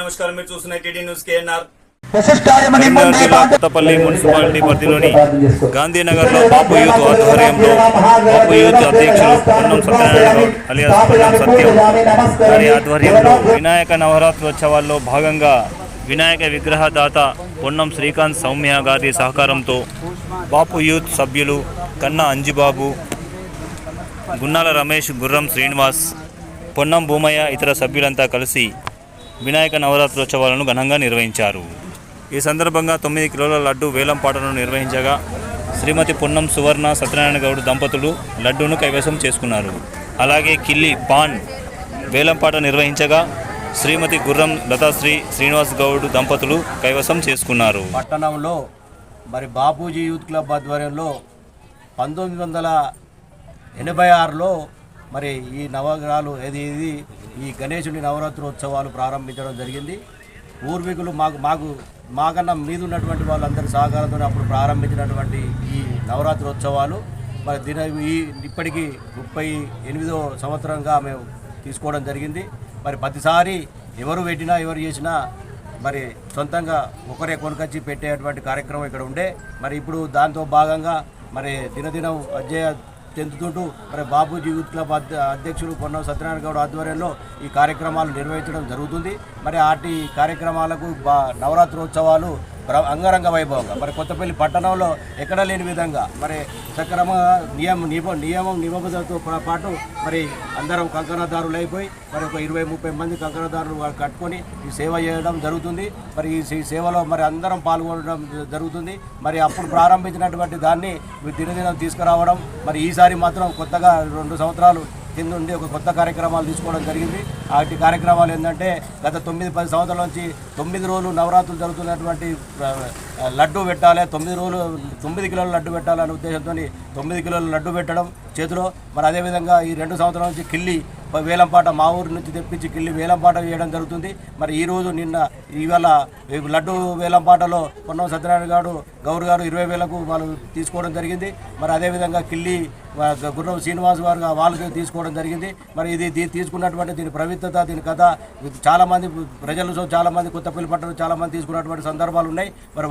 నమస్కారం. మీరు చూస్తున్న TD news KNR. Kothapalli municipality పరిధిలోని గాంధీనగర్లో బాపు యూత్ ఆధ్వర్యంలో బాపు యూత్ అధ్యక్షులు పొన్నం సత్యనారాయణ అలియాస్ పొన్నం సత్యం గారి ఆధ్వర్యంలో వినాయక నవరాత్రోత్సవాల్లో భాగంగా వినాయక విగ్రహదాత పొన్నం శ్రీకాంత్ సౌమ్య గారి సహకారంతో బాపు యూత్ సభ్యులు కన్నా అంజిబాబు, గున్నాల రమేష్, గుర్రం శ్రీనివాస్, పొన్నం భూమయ్య ఇతర సభ్యులంతా కలిసి వినాయక నవరాత్రోత్సవాలను ఘనంగా నిర్వహించారు. ఈ సందర్భంగా 9 కిలోల లడ్డు వేలంపాటను నిర్వహించగా శ్రీమతి పొన్నం సువర్ణ సత్యనారాయణ గౌడ్ దంపతులు లడ్డూను కైవసం చేసుకున్నారు. అలాగే కిల్లి పాన్ వేలంపాట నిర్వహించగా శ్రీమతి గుర్రం లతాశ్రీ శ్రీనివాస్ గౌడ్ దంపతులు కైవసం చేసుకున్నారు. పట్టణంలో మరి బాపూజీ యూత్ క్లబ్ ఆధ్వర్యంలో 1986లో మరి ఈ నవగ్రహాలు ఇది ఈ గణేశుని నవరాత్రోత్సవాలు ప్రారంభించడం జరిగింది. పూర్వీకులు మాకన్నా మీద ఉన్నటువంటి వాళ్ళందరి సహకారంతో అప్పుడు ప్రారంభించినటువంటి ఈ నవరాత్రోత్సవాలు మరి ఇప్పటికీ 38వ సంవత్సరంగా మేము తీసుకోవడం జరిగింది. మరి ప్రతిసారి ఎవరు పెట్టినా ఎవరు చేసినా మరి సొంతంగా ఒకరే కొనుకొచ్చి పెట్టేటువంటి కార్యక్రమం ఇక్కడ ఉండే. మరి ఇప్పుడు దాంతో భాగంగా మరి దినదినం చెందుతుంటూ మరి బాపూజీ యూత్ క్లబ్ అధ్యక్షులు పొన్నం సత్యనారాయణ గౌడ్ ఆధ్వర్యంలో ఈ కార్యక్రమాలు నిర్వహించడం జరుగుతుంది. మరి ఆటి కార్యక్రమాలకు నవరాత్రోత్సవాలు అంగరంగ వైభవంగా మరి కొత్తపల్లి పట్టణంలో ఎక్కడ లేని విధంగా మరి సక్రమంగా నియమబద్ధతో పాటు మరి అందరం కంకణదారులు అయిపోయి మరి ఒక 20-30 మంది కంకణదారులు కట్టుకొని ఈ సేవ చేయడం జరుగుతుంది. మరి ఈ సేవలో మరి అందరం పాల్గొనడం జరుగుతుంది. మరి అప్పుడు ప్రారంభించినటువంటి దాన్ని దినదినం తీసుకురావడం మరి ఈసారి మాత్రం కొత్తగా 2 సంవత్సరాలు కింద నుండి ఒక కొత్త కార్యక్రమాలు తీసుకోవడం జరిగింది. వాటి కార్యక్రమాలు ఏంటంటే గత 9-10 సంవత్సరాల నుంచి 9 రోజులు నవరాత్రులు జరుగుతున్నటువంటి లడ్డు పెట్టాలి, 9 కిలోల లడ్డు పెట్టాలనే ఉద్దేశంతో 9 కిలోల లడ్డు పెట్టడం చేతిలో. మరి అదేవిధంగా ఈ 2 సంవత్సరాల నుంచి కిల్లి వేలంపాట మా ఊరి నుంచి తెప్పించి కిల్లి వేలంపాట వేయడం జరుగుతుంది. మరి ఈరోజు ఇవాళ లడ్డు వేలంపాటలో పొన్నం సత్యనారాయణ గౌడ్ గారు 20,000కు వాళ్ళు తీసుకోవడం జరిగింది. మరి అదేవిధంగా కిల్లి గుర్రం శ్రీనివాస్ గారు వాళ్ళకి తీసుకోవడం జరిగింది. మరి దీన్ని తీసుకున్నటువంటి దీని పవిత్రత, దీని కథ చాలామంది ప్రజలు చాలామంది కొత్తపల్లి పట్టణం చాలామంది తీసుకున్నటువంటి సందర్భాలు ఉన్నాయి. మరి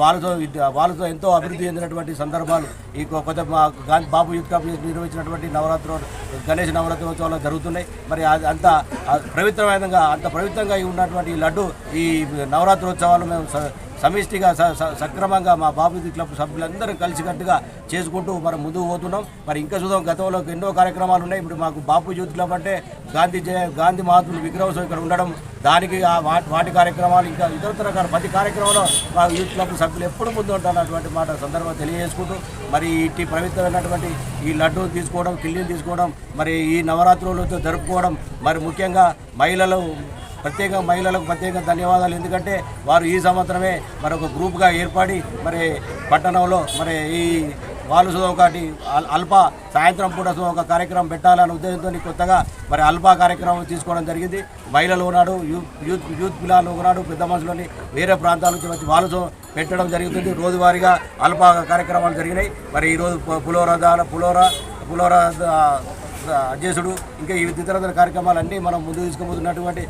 వాళ్ళతో ఎంతో అభివృద్ధి చెందినటువంటి సందర్భాలు ఈ కొత్త బాపు యూత్ క్లబ్ నిర్వహించినటువంటి గణేష్ నవరాత్రోత్సవాలు జరుగుతున్నాయి. మరి అంత పవిత్రంగా ఉన్నటువంటి ఈ లడ్డు ఈ నవరాత్రోత్సవాలు మేము సమిష్టిగా సక్రమంగా మా బాపూజీ క్లబ్ సభ్యులందరూ కలిసికట్టుగా చేసుకుంటూ మరి ముందుకు పోతున్నాం. మరి ఇంకా చూద్దాం, గతంలో ఎన్నో కార్యక్రమాలు ఉన్నాయి. ఇప్పుడు మాకు బాపూజీ యూత్ క్లబ్ అంటే గాంధీ మహాత్ములు విగ్రహోత్సవం ఇక్కడ ఉండడం, దానికి వాటి కార్యక్రమాలు ఇంకా ఇతరతర ప్రతి కార్యక్రమంలో మా యూత్ క్లబ్ సభ్యులు ఎప్పుడు ముందు ఉంటారన్నటువంటి మాట సందర్భంగా తెలియజేసుకుంటూ మరి ఇటు పవిత్రమైనటువంటి ఈ లడ్డూని తీసుకోవడం, కిల్లీని తీసుకోవడం, మరి ఈ నవరాత్రులతో జరుపుకోవడం, మరి ముఖ్యంగా మహిళలకు ప్రత్యేక ధన్యవాదాలు. ఎందుకంటే వారు ఈ సంవత్సరమే మరొక గ్రూప్గా ఏర్పడి మరి పట్టణంలో మరి ఈ వాళ్ళు ఒకటి సాయంత్రం పూట ఒక కార్యక్రమం పెట్టాలనే ఉద్దేశంతో కొత్తగా మరి అల్పా కార్యక్రమం తీసుకోవడం జరిగింది. మహిళలు ఉన్నాడు, యూత్ పిల్లలు ఉన్నాడు, పెద్ద మనుషులని వేరే ప్రాంతాల నుంచి వచ్చి వాళ్ళతో పెట్టడం జరుగుతుంది. రోజువారీగా అల్పా కార్యక్రమాలు జరిగినాయి. మరి ఈరోజు పులోరా అధ్యక్షుడు ఇంకా ఇతర కార్యక్రమాలన్నీ మనం ముందు తీసుకుపోతున్నటువంటి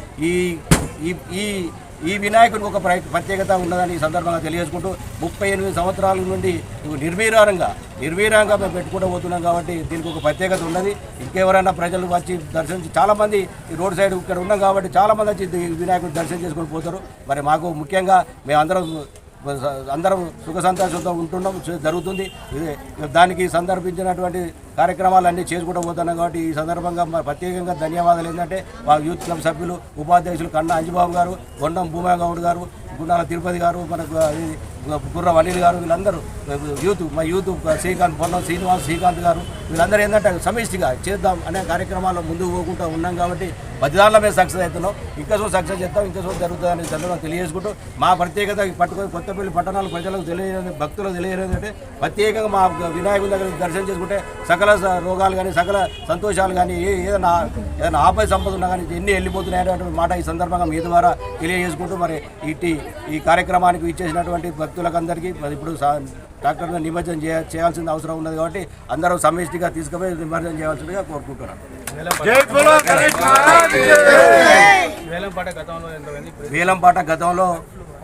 ఈ వినాయకుడికి ఒక ప్రత్యేకత ఉన్నదని ఈ సందర్భంగా తెలియజేసుకుంటూ 38 సంవత్సరాల నుండి నిర్వీర్యంగా మేము పెట్టుకుంటూ పోతున్నాం. కాబట్టి దీనికి ఒక ప్రత్యేకత ఉన్నది. ఇంకెవరైనా ప్రజలు వచ్చి దర్శించి చాలామంది ఈ రోడ్ సైడ్ ఇక్కడ ఉన్నాం కాబట్టి చాలామంది వచ్చి వినాయకుడిని దర్శనం చేసుకొని పోతారు. మరి మాకు ముఖ్యంగా అందరం సుఖ సంతోషంతో ఉంటున్నాం జరుగుతుంది. దానికి సందర్భించినటువంటి కార్యక్రమాలన్నీ చేసుకుంటూ పోతున్నాం. కాబట్టి ఈ సందర్భంగా ప్రత్యేకంగా ధన్యవాదాలు. ఏంటంటే మా యూత్ క్లబ్ సభ్యులు ఉపాధ్యక్షులు కన్నా అంజిబాబు గారు, పొన్నం భూమయ్య గౌడ్ గారు, గుండాల తిరుపతి గారు, మనకు గుర్రం అనిల్ గారు, వీళ్ళందరూ మా యూత్ పొన్నం శ్రీకాంత్ గారు, వీళ్ళందరూ ఏంటంటే సమిష్టిగా చేద్దాం అనే కార్యక్రమాల్లో ముందుకు పోకుండా ఉన్నాం. కాబట్టి పదిదారుల మీద సక్సెస్ అవుతున్నాం. ఇంకా సక్సెస్ చేస్తాం, ఇంకా జరుగుతుంది అనే సందర్భంగా తెలియజేసుకుంటూ మా ప్రత్యేకత పట్టుకొని కొత్తపల్లి పట్టణాలు ప్రజలకు భక్తులకు తెలియజేది ప్రత్యేకంగా మా వినాయకుడి దగ్గర దర్శనం చేసుకుంటే సకల రోగాలు కానీ సకల సంతోషాలు కానీ ఏదైనా ఆపద సంపద ఉన్నా కానీ ఎన్ని వెళ్ళిపోతున్నాయనేటువంటి మాట ఈ సందర్భంగా మీ ద్వారా తెలియజేసుకుంటూ మరి ఈ కార్యక్రమానికి ఇచ్చేసినటువంటి భక్తులకు అందరికీ ఇప్పుడు ట్రాక్టర్ను నిమజ్జనం చేయాల్సిన అవసరం ఉన్నది కాబట్టి అందరూ సమిష్టిగా తీసుకుపోయి నిమజ్జనం చేయాల్సిందిగా కోరుకుంటున్నాను. వేలంపాట గతంలో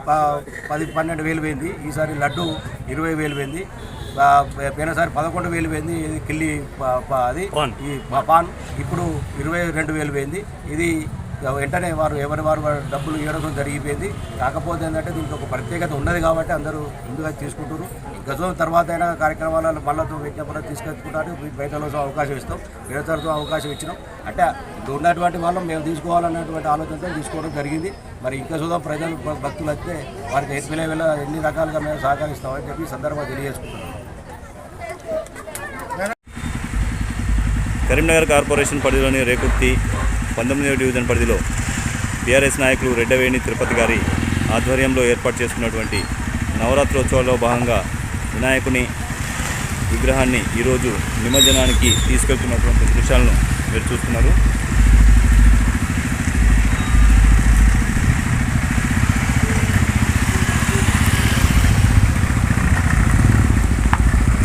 10-12 వేలు పోయింది. ఈసారి లడ్డు 20,000 పోయింది. పోయినసారి 11,000 పోయింది. ఇది కిల్లి అది ఈ పాన్ ఇప్పుడు 22,000 పోయింది. ఇది వెంటనే ఎవరి వారు డబ్బులు ఇవ్వడం జరిగిపోయింది. కాకపోతే ఏంటంటే దీనికి ఒక ప్రత్యేకత ఉన్నది కాబట్టి అందరూ ముందుగా తీసుకుంటారు. గతం తర్వాత అయినా కార్యక్రమాలను మళ్ళీ పెట్టినప్పుడు తీసుకెళ్తుకుంటారు. బయటలో అవకాశం ఇస్తాం, విడతలతో అవకాశం ఇచ్చినాం. అంటే ఉన్నటువంటి వాళ్ళం మేము తీసుకోవాలన్నటువంటి ఆలోచనతో తీసుకోవడం జరిగింది. మరి ఇంకా చూద్దాం, ప్రజలు భక్తులు వస్తే వారికి ఎన్ని రకాలుగా మేము సహకరిస్తామని చెప్పి సందర్భంగా తెలియజేసుకుంటున్నాం. కరీంనగర్ కార్పొరేషన్ పరిధిలోని రేకుర్తి 19వ డివిజన్ పరిధిలో టీఆర్ఎస్ నాయకులు రెడ్డవేణి తిరుపతి గారి ఆధ్వర్యంలో ఏర్పాటు చేసుకున్నటువంటి నవరాత్రోత్సవాల్లో భాగంగా వినాయకుని విగ్రహాన్ని ఈరోజు నిమజ్జనానికి తీసుకెళ్తున్నటువంటి దృశ్యాలను మీరు చూస్తున్నారు.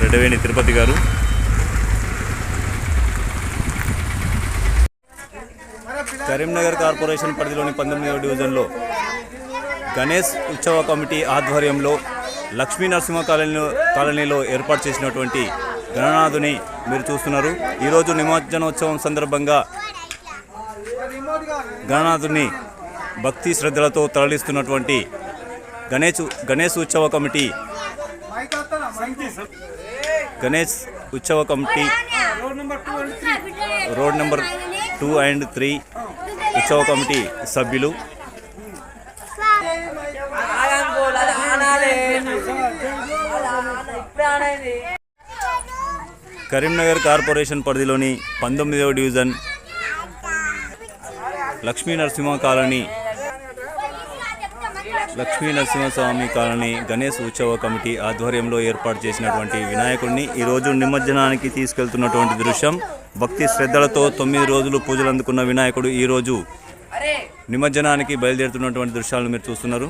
రెడ్డవేణి తిరుపతి గారు కరీంనగర్ కార్పొరేషన్ పరిధిలోని 19వ డివిజన్లో గణేష్ ఉత్సవ కమిటీ ఆధ్వర్యంలో లక్ష్మీ నరసింహ కాలనీలో ఏర్పాటు చేసినటువంటి గణనాథుని మీరు చూస్తున్నారు. ఈరోజు నిమజ్జనోత్సవం సందర్భంగా గణనాథుని భక్తి శ్రద్ధలతో తరలిస్తున్నటువంటి గణేష్ ఉత్సవ కమిటీ రోడ్ నెంబర్ 2 and 3 ఉత్సవ కమిటీ సభ్యులు కరీంనగర్ కార్పొరేషన్ పరిధిలోని 19వ డివిజన్ లక్ష్మీ నరసింహస్వామి కాలనీ గణేష్ ఉత్సవ కమిటీ ఆధ్వర్యంలో ఏర్పాటు చేసినటువంటి వినాయకుడిని ఈరోజు నిమజ్జనానికి తీసుకెళ్తున్నటువంటి దృశ్యం. భక్తి శ్రద్ధలతో 9 రోజులు పూజలు అందుకున్న వినాయకుడు ఈరోజు నిమజ్జనానికి బయలుదేరుతున్నటువంటి దృశ్యాలను మీరు చూస్తున్నారు.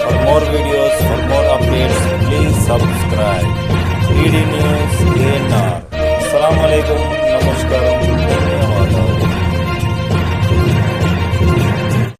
For more videos, for more updates, please subscribe. DD News ANR. Assalamualaikum, namaskaram.